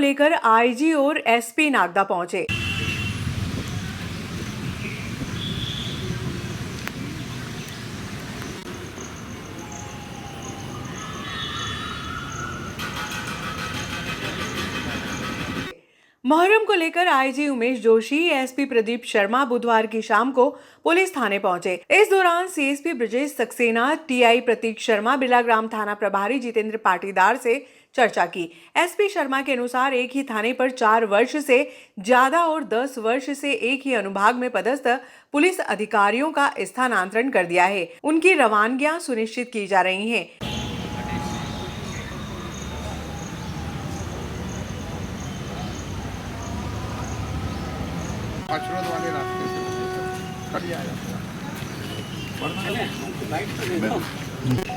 लेकर आईजी और एसपी नागदा पहुंचे। मुहर्रम को लेकर आईजी उमेश जोशी, एसपी प्रदीप शर्मा बुधवार की शाम को पुलिस थाने पहुंचे। इस दौरान सीएसपी ब्रजेश सक्सेना, टीआई प्रतीक शर्मा, बिलाग्राम थाना प्रभारी जितेंद्र पाटीदार से चर्चा की। एसपी शर्मा के अनुसार एक ही थाने पर 4 वर्ष से ज्यादा और 10 वर्ष से एक ही अनुभाग में पदस्थ पुलिस अधिकारियों का स्थानांतरण कर दिया है। उनकी रवानगियां सुनिश्चित की जा रही हैं। आशुरोद वाले रास्ते से कट जाएगा।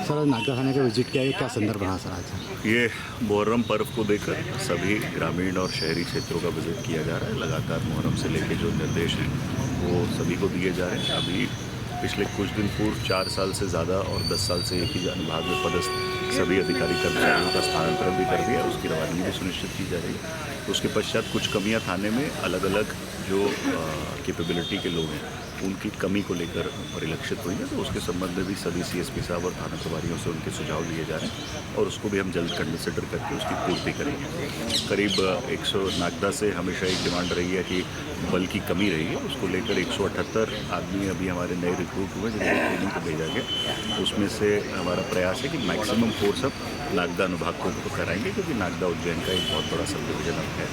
सर, नागदा थाने का विजिट किया है, क्या संदर्भ रहा सर आज? ये मुहर्रम पर्व को देकर सभी ग्रामीण और शहरी क्षेत्रों का विजिट किया जा रहा है। लगातार मुहर्रम से लेकर जो निर्देश हैं वो सभी को दिए जा रहे हैं। अभी पिछले कुछ दिन पूर्व 4 साल से ज़्यादा और 10 साल से एक ही अनुभाग में पदस्थ सभी अधिकारी कर्मचारियों का स्थानांतरण भी कर दिया, उसकी रवानगी भी सुनिश्चित की जा रही है। उसके पश्चात कुछ कमियां थाने में अलग अलग जो कैपेबिलिटी के लोग हैं उनकी कमी को लेकर परिलक्षित हुई है, तो उसके संबंध में भी सभी सीएसपी साहब और थाना प्रभारियों से उनके सुझाव लिए जा रहे हैं और उसको भी हम जल्द कंसिडर करके उसकी पूर्ति करेंगे। करीब 100 नागदा से हमेशा एक डिमांड रही है कि बल की कमी रही है, उसको लेकर 178 आदमी अभी हमारे नए रिक्रूट हुए जिनको ट्रेनिंग को भेजा गया। उसमें से हमारा प्रयास है कि मैक्सिमम फोर्स अब नागदा अनुभाग को कराएंगे, क्योंकि नागदा उज्जैन का एक बहुत बड़ा सब डिवीजन अब है।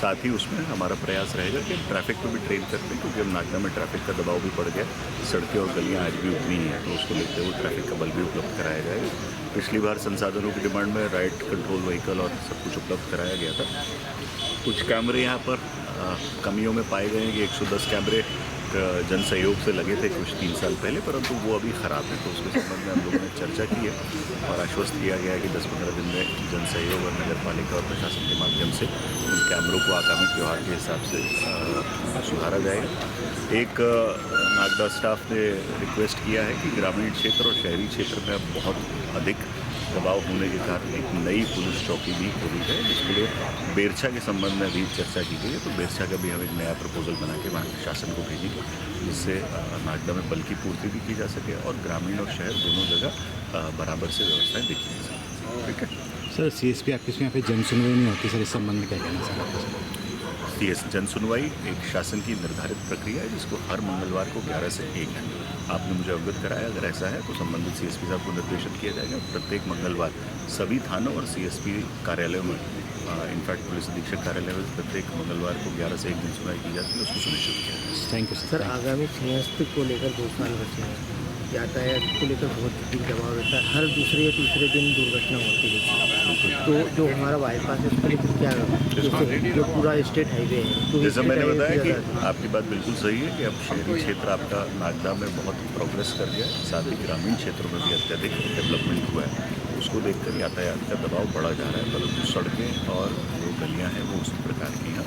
साथ ही उसमें हमारा प्रयास रहेगा कि हम ट्रैफिक को भी ट्रेन करते हैं, क्योंकि अब नागदा में ट्रैफिक का दबाव भी पड़ गया, सड़कें और गलियां आज भी उतनी ही हैं, तो उसको देखते हुए ट्रैफिक का बल भी उपलब्ध कराया जाएगा। पिछली बार संसाधनों की डिमांड में राइट कंट्रोल व्हीकल और सब कुछ उपलब्ध कराया गया था। कुछ कैमरे यहाँ पर कमियों में पाए गए हैं कि 110 कैमरे जन सहयोग से लगे थे कुछ 3 साल पहले, परंतु वो अभी ख़राब है, तो उसके संबंध में हम लोगों ने चर्चा की है और आश्वस्त किया गया है कि 10-15 दिन में जन सहयोग और नगर पालिका और प्रशासन के माध्यम से उन कैमरों को आगामी त्यौहार के हिसाब से सुधारा जाएगा। एक नागदा स्टाफ ने रिक्वेस्ट किया है कि ग्रामीण क्षेत्र और शहरी क्षेत्र में अब बहुत अधिक दबाव होने के कारण एक नई पुलिस चौकी भी खोली जाए, जिसके लिए बेरछा के संबंध में भी चर्चा की गई है। तो बेरछा का भी हम एक नया प्रपोजल बना के वहाँ के शासन को भेजेंगे, जिससे नागदा में बल की पूर्ति भी की जा सके और ग्रामीण और शहर दोनों जगह बराबर से व्यवस्थाएं देखी जा सकें। ठीक है सर, सीएसपी ऑफिस में यहाँ पे जन सुनवाई नहीं होती सर, इस संबंध में क्या कहना सर आपका? जन सुनवाई एक शासन की निर्धारित प्रक्रिया है, जिसको हर मंगलवार को 11 से 1 है। आपने मुझे अवगत कराया, अगर ऐसा है तो संबंधित सीएसपी साहब को निर्देशित किया जाएगा प्रत्येक मंगलवार सभी थानों और सीएसपी कार्यालयों में, इनफैक्ट पुलिस अधीक्षक कार्यालय में प्रत्येक मंगलवार को 11 से 1 दिन सुनवाई की जाती है, उसको सुनिश्चित किया जाए। Thank you sir. आगामी सिंहस्थ को लेकर 2 साल बचे हैं, यातायात को लेकर बहुत जटिल दबाव रहता है, हर दूसरे या तीसरे दिन दुर्घटना होती है, तो जो हमारा बाईपास है उसके लिए क्या जो पूरा स्टेट हाईवे है, तो जैसा मैंने बताया कि आपकी बात बिल्कुल सही है कि अब शहरी क्षेत्र आपका नागदा में बहुत प्रोग्रेस कर गया है, साथ ही ग्रामीण क्षेत्रों में भी अत्यधिक डेवलपमेंट हुआ है। उसको देखकर यातायात का दबाव बढ़ा जा रहा है, परंतु सड़कें और जो गलियाँ हैं वो उसी प्रकार की हैं।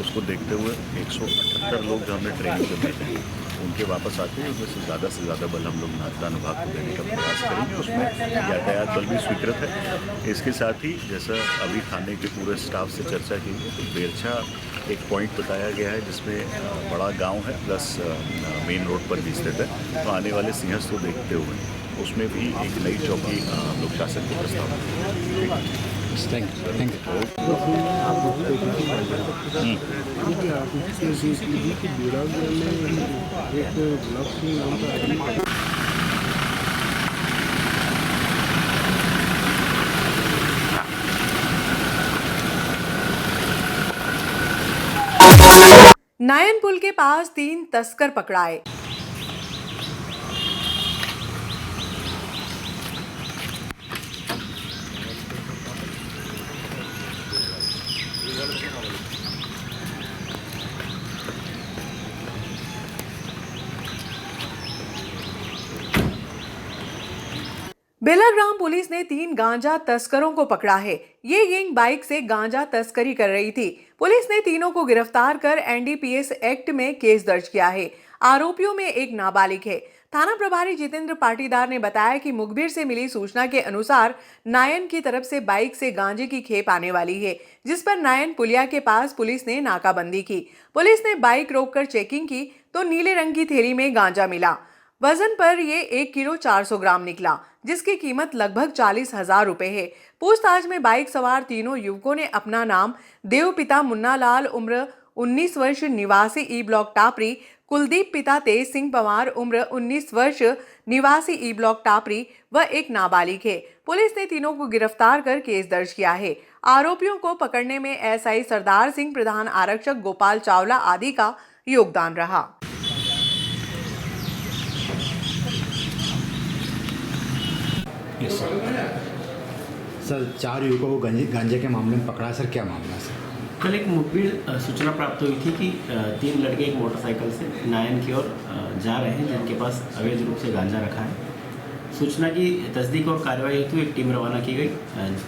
उसको देखते हुए 178 लोग जो हमने ट्रेनिंग में भेजे हैं उनके वापस आते हैं, उसमें से ज़्यादा बल हम लोग नागदा अनुभाग को देने का प्रयास करेंगे। उसमें यातायात बल भी स्वीकृत है। इसके साथ ही जैसा अभी थाने के पूरे स्टाफ से चर्चा की गई, तो बेरछा एक पॉइंट बताया गया है जिसमें बड़ा गांव है प्लस मेन रोड पर भी स्थित है, तो आने वाले सिंहस्थ को देखते हुए उसमें भी एक नई चौकी हम लोग शासन के प्रस्ताव में। Thank you. नायन पुल के पास 3 तस्कर पकड़ाए। बेलाग्राम पुलिस ने 3 गांजा तस्करों को पकड़ा है। ये गैंग बाइक से गांजा तस्करी कर रही थी। पुलिस ने तीनों को गिरफ्तार कर एनडीपीएस एक्ट में केस दर्ज किया है। आरोपियों में एक नाबालिग है। थाना प्रभारी जितेंद्र पाटीदार ने बताया कि मुखबिर से मिली सूचना के अनुसार नायन की तरफ से बाइक से गांजे की खेप आने वाली है, जिस पर नायन पुलिया के पास पुलिस ने नाकाबंदी की। पुलिस ने बाइक रोककर चेकिंग की तो नीले रंग की थैली में गांजा मिला। वजन पर ये 1 किलो 400 ग्राम निकला, जिसकी कीमत लगभग 40,000 रुपए है। पूछताछ में बाइक सवार तीनों युवकों ने अपना नाम देवपिता मुन्ना लाल उम्र 19 वर्ष निवासी ई ब्लॉक टापरी, कुलदीप पिता तेज सिंह पवार उम्र 19 वर्ष निवासी ई ब्लॉक टापरी व एक नाबालिग है। पुलिस ने तीनों को गिरफ्तार कर केस दर्ज किया है। आरोपियों को पकड़ने में एसआई सरदार सिंह, प्रधान आरक्षक गोपाल चावला आदि का योगदान रहा। सर 4 युवकों को गांजे के मामले में पकड़ा। सर क्या मामला सर? कल एक मुखबिर सूचना प्राप्त हुई थी कि 3 लड़के एक मोटरसाइकिल से नायन की ओर जा रहे हैं, जिनके पास अवैध रूप से गांजा रखा है। सूचना की तस्दीक और कार्रवाई हेतु एक टीम रवाना की गई।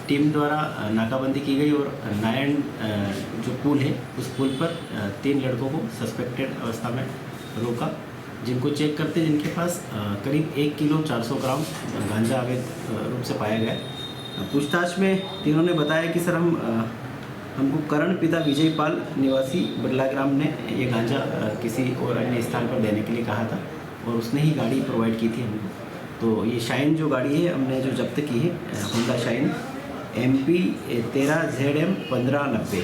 टीम द्वारा नाकाबंदी की गई और नायन जो पुल है उस पुल पर 3 लड़कों को सस्पेक्टेड अवस्था में रोका, जिनको चेक करते जिनके पास करीब 1 किलो 400 ग्राम गांजा अवैध रूप से पाया गया। पूछताछ में तीनों ने बताया कि सर हमको करण पिता विजय पाल निवासी बिरला ग्राम ने ये गांजा किसी और अन्य स्थान पर देने के लिए कहा था और उसने ही गाड़ी प्रोवाइड की थी हमको। तो ये शाइन जो गाड़ी है हमने जो जब्त की है, होंडा शाइन MP 13 ZM 1590,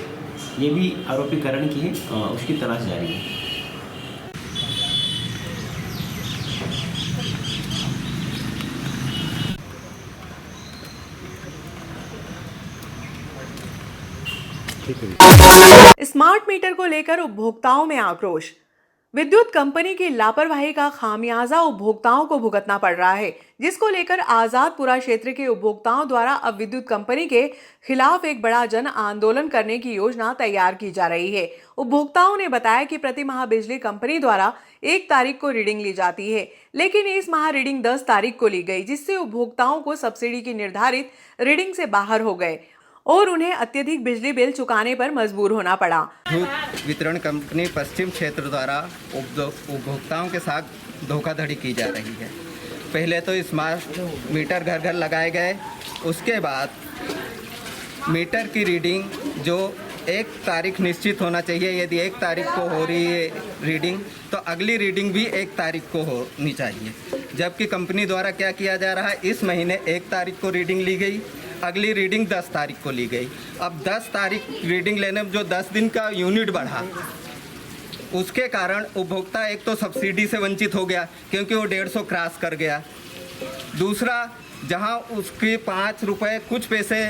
ये भी आरोपी करण की है, उसकी तलाश जारी है। स्मार्ट मीटर को लेकर उपभोक्ताओं में आक्रोश। विद्युत कंपनी की लापरवाही का खामियाजा उपभोक्ताओं को भुगतना पड़ रहा है, जिसको लेकर आजादपुरा क्षेत्र के उपभोक्ताओं द्वारा अब विद्युत कंपनी के खिलाफ एक बड़ा जन आंदोलन करने की योजना तैयार की जा रही है। उपभोक्ताओं ने बताया कि प्रति माह बिजली कंपनी द्वारा 1 तारीख को रीडिंग ली जाती है, लेकिन इस माह रीडिंग 10 तारीख को ली गई, जिससे उपभोक्ताओं को सब्सिडी की निर्धारित रीडिंग से बाहर हो गए और उन्हें अत्यधिक बिजली बिल चुकाने पर मजबूर होना पड़ा। विद्युत वितरण कंपनी पश्चिम क्षेत्र द्वारा उपभोक्ताओं के साथ धोखाधड़ी की जा रही है। पहले तो स्मार्ट मीटर घर घर लगाए गए, उसके बाद मीटर की रीडिंग जो 1 तारीख निश्चित होना चाहिए, यदि 1 तारीख को हो रही है रीडिंग तो अगली रीडिंग भी 1 तारीख को होनी चाहिए। जबकि कंपनी द्वारा क्या किया जा रहा है, इस महीने 1 तारीख को रीडिंग ली गई, अगली रीडिंग 10 तारीख को ली गई। अब 10 तारीख रीडिंग लेने में जो 10 दिन का यूनिट बढ़ा, उसके कारण उपभोक्ता एक तो सब्सिडी से वंचित हो गया क्योंकि वो 150 क्रॉस कर गया। दूसरा, जहां उसके 5 रुपये कुछ पैसे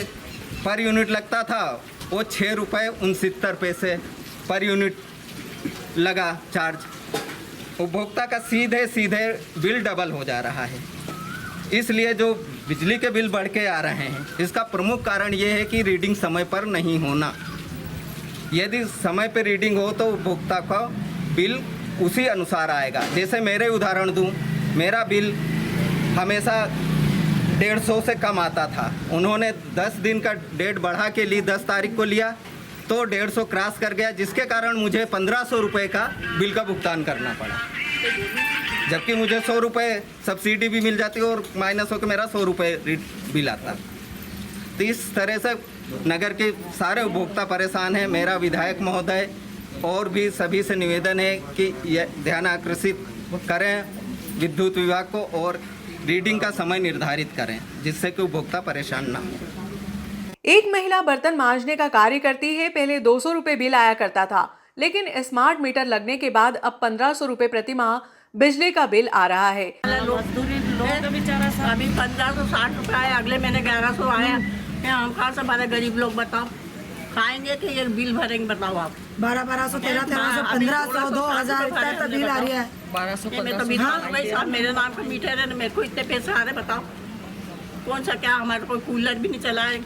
पर यूनिट लगता था, वो 6 रुपये 69 पैसे पर यूनिट लगा चार्ज। उपभोक्ता का सीधे सीधे बिल डबल हो जा रहा है। इसलिए जो बिजली के बिल बढ़ के आ रहे हैं, इसका प्रमुख कारण ये है कि रीडिंग समय पर नहीं होना। यदि समय पर रीडिंग हो तो उपभोक्ता का बिल उसी अनुसार आएगा। जैसे मेरे उदाहरण दूं, मेरा बिल हमेशा 150 से कम आता था, उन्होंने 10 दिन का डेट बढ़ा के लिए 10 तारीख को लिया तो 150 क्रॉस कर गया, जिसके कारण मुझे 1500 रुपये का बिल का भुगतान करना पड़ा, जबकि मुझे 100 रुपये सब्सिडी भी मिल जाती और माइनस होकर मेरा 100 रुपये बिल आता। तो इस तरह से नगर के सारे उपभोक्ता परेशान हैं। मेरा विधायक महोदय और भी सभी से निवेदन है कि यह ध्यान आकर्षित करें विद्युत विभाग को और रीडिंग का समय निर्धारित करें, जिससे कि उपभोक्ता परेशान ना हो। एक महिला बर्तन मांजने का कार्य करती है। पहले 200 रुपये बिल आया करता था, लेकिन स्मार्ट मीटर लगने के बाद अब 1500 रुपये प्रति माह बिजली का बिल आ रहा है। अभी 1560 रुपये आया, अगले महीने 1100 आया। हम कहाँ से हमारे गरीब लोग बताओ खाएंगे कि ये बिल भरेंगे? बताओ आप। 1200 1300 1500 2000 इतना तो बिल आ रही है। 1200 मैं तो बिल भाई साहब, मेरे नाम का मीटर है, मेरे को इतने पैसे आ रहे, बताओ कौन सा क्या? हमारे कोई कूलर भी नहीं चला है,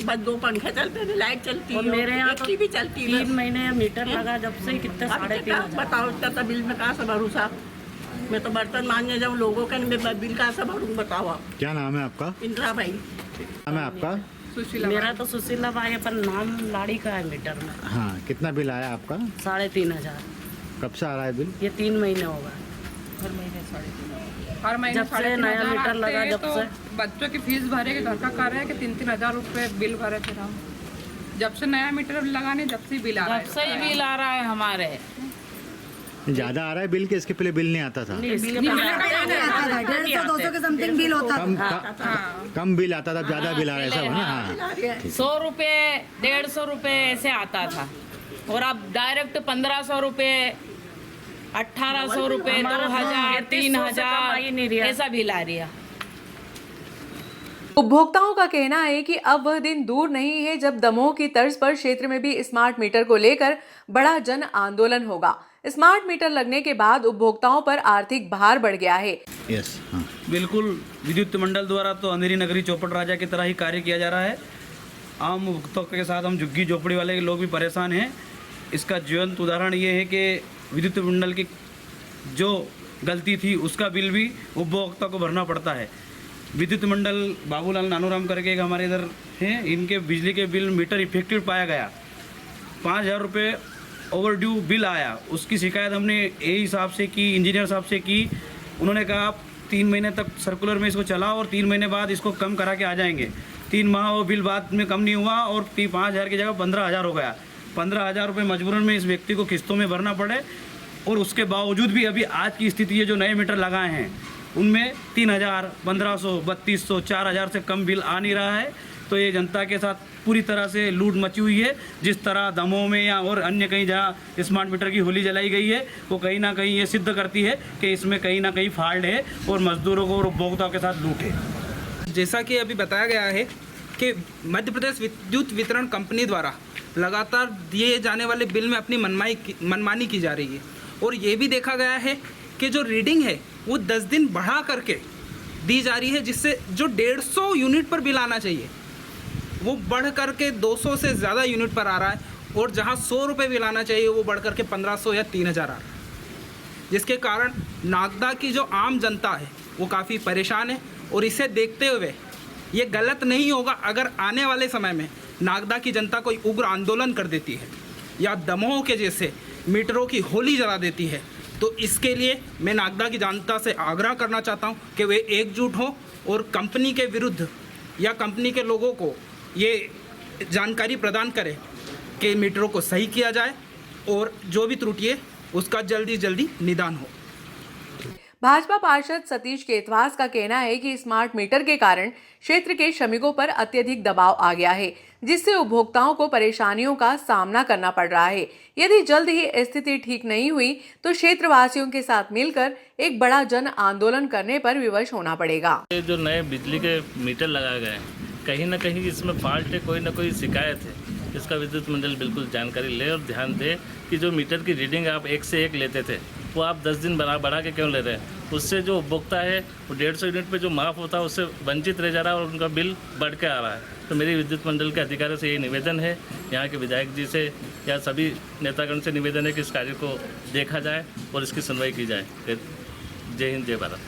बस 2 पंखे चलते हैं, लाइट चलती है, मेरे यहाँ तो भी चलती है। 3 महीने मीटर लगा जब से, कितने 3,500 बताओ इतना तो बिल में कहाँ से भरूँ साहब? मैं तो बर्तन मांगने जाऊँ लोगों का, मैं बिल कहाँ से भरूँ? बताओ आप। क्या नाम है आपका? इंदिरा भाई। नाम है आपका? मेरा तो सुशीला बाई, पर नाम लाड़ी का है मीटर में। हाँ, कितना बिल आया आपका? 3,500। कब से आ रहा है बिल? ये 3 महीने होगा। हर महीने 3.5 हर महीने जब से 3,500 नया मीटर लगा, आते हैं, जब तो से बच्चों की फीस भरे के घर का कार्य है कि 3-3 हज़ार रुपये बिल भरे थे हम। जब से नया मीटर लगाने जब से बिल आ रहा है। जब से ही बिल आ रहा है हमारे। ज़्यादा आ रहा है बिल के, इसके पहले बिल नहीं आता था? इसके नहीं आता था, 150-200 के समथिंग बिल होता था। कम बिल आता था, ज़्यादा बिल आ रहा है ऐसा ना? हाँ 100 रुपये 150 रुपये ऐसे आता था, और अब डायरेक्ट 1500 रुपये 1800 रुपये 2000 3000 ऐसा बिल आ रहा है। उपभोक्ताओं का कहना है कि अब वह दिन दूर नहीं है जब दमोह की तर्ज पर क्षेत्र में भी स्मार्ट मीटर को लेकर बड़ा जन आंदोलन होगा। स्मार्ट मीटर लगने के बाद उपभोक्ताओं पर आर्थिक भार बढ़ गया है। यस, हाँ। बिल्कुल, विद्युत मंडल द्वारा तो अंधेरी नगरी चौपट राजा की तरह ही कार्य किया जा रहा है। आम उपभोक्ताओं के साथ हम झुग्गी झोपड़ी वाले लोग भी परेशान हैं। इसका ज्वलंत उदाहरण ये है कि विद्युत मंडल की जो गलती थी उसका बिल भी उपभोक्ता को भरना पड़ता है। विद्युत मंडल बाबूलाल नानूराम करके एक हमारे इधर हैं, इनके बिजली के बिल मीटर इफेक्टिव पाया गया, 5,000 रुपये ओवर ड्यू बिल आया। उसकी शिकायत हमने एई साहब से की, इंजीनियर साहब से की। उन्होंने कहा आप 3 महीने तक सर्कुलर में इसको चलाओ और 3 महीने बाद इसको कम करा के आ जाएंगे। 3 माह वो बिल बाद में कम नहीं हुआ और 5,000 की जगह 15,000 हो गया। 15,000 रुपये मजबूरन में इस व्यक्ति को किस्तों में भरना पड़े, और उसके बावजूद भी अभी आज की स्थिति है जो नए मीटर लगाए हैं उनमें 3,000, 1,500, 3,200, 4,000 से कम बिल आ नहीं रहा है। तो ये जनता के साथ पूरी तरह से लूट मची हुई है। जिस तरह दमोह में या और अन्य कहीं जहाँ स्मार्ट मीटर की होली जलाई गई है, वो कहीं ना कहीं ये सिद्ध करती है कि इसमें कहीं ना कहीं फॉल्ट है और मजदूरों को और उपभोक्ताओं के साथ लूट है। जैसा कि अभी बताया गया है कि मध्य प्रदेश विद्युत वितरण कंपनी द्वारा लगातार दिए जाने वाले बिल में अपनी मनमानी की जा रही है, और ये भी देखा गया है कि जो रीडिंग है वो 10 दिन बढ़ा करके दी जा रही है, जिससे जो 150 यूनिट पर बिल आना चाहिए वो बढ़ करके 200 से ज़्यादा यूनिट पर आ रहा है, और जहां 100 रुपये बिल आना चाहिए वो बढ़ करके 1,500 या 3,000 आ रहा है, जिसके कारण नागदा की जो आम जनता है वो काफ़ी परेशान है। और इसे देखते हुए ये गलत नहीं होगा अगर आने वाले समय में नागदा की जनता कोई उग्र आंदोलन कर देती है या दमोह के जैसे मीटरों की होली जला देती है, तो इसके लिए मैं नागदा की जनता से आग्रह करना चाहता हूं कि वे एकजुट हों और कंपनी के विरुद्ध या कंपनी के लोगों को ये जानकारी प्रदान करें कि मीटरों को सही किया जाए और जो भी त्रुटि है उसका जल्दी निदान हो। भाजपा पार्षद सतीश केतवास का कहना है कि स्मार्ट मीटर के कारण क्षेत्र के श्रमिकों पर अत्यधिक दबाव आ गया है, जिससे उपभोक्ताओं को परेशानियों का सामना करना पड़ रहा है। यदि जल्द ही स्थिति ठीक नहीं हुई तो क्षेत्रवासियों के साथ मिलकर एक बड़ा जन आंदोलन करने पर विवश होना पड़ेगा। जो नए बिजली के मीटर लगाए गए हैं, कहीं ना कहीं इसमें फॉल्ट है, कोई ना कोई शिकायत है। इसका विद्युत मंडल बिल्कुल जानकारी ले और ध्यान दे कि जो मीटर की रीडिंग आप 1 से 1 लेते थे वो आप 10 दिन बढ़ा के क्यों ले रहे हैं। उससे जो उपभोक्ता है वो 150 यूनिट पे जो माफ़ होता है उससे वंचित रह जा रहा है और उनका बिल बढ़ के आ रहा है। तो मेरी विद्युत मंडल के अधिकारियों से यही निवेदन है, यहाँ के विधायक जी से या सभी नेतागण से निवेदन है कि इस कार्य को देखा जाए और इसकी सुनवाई की जाए। जय हिंद, जय भारत।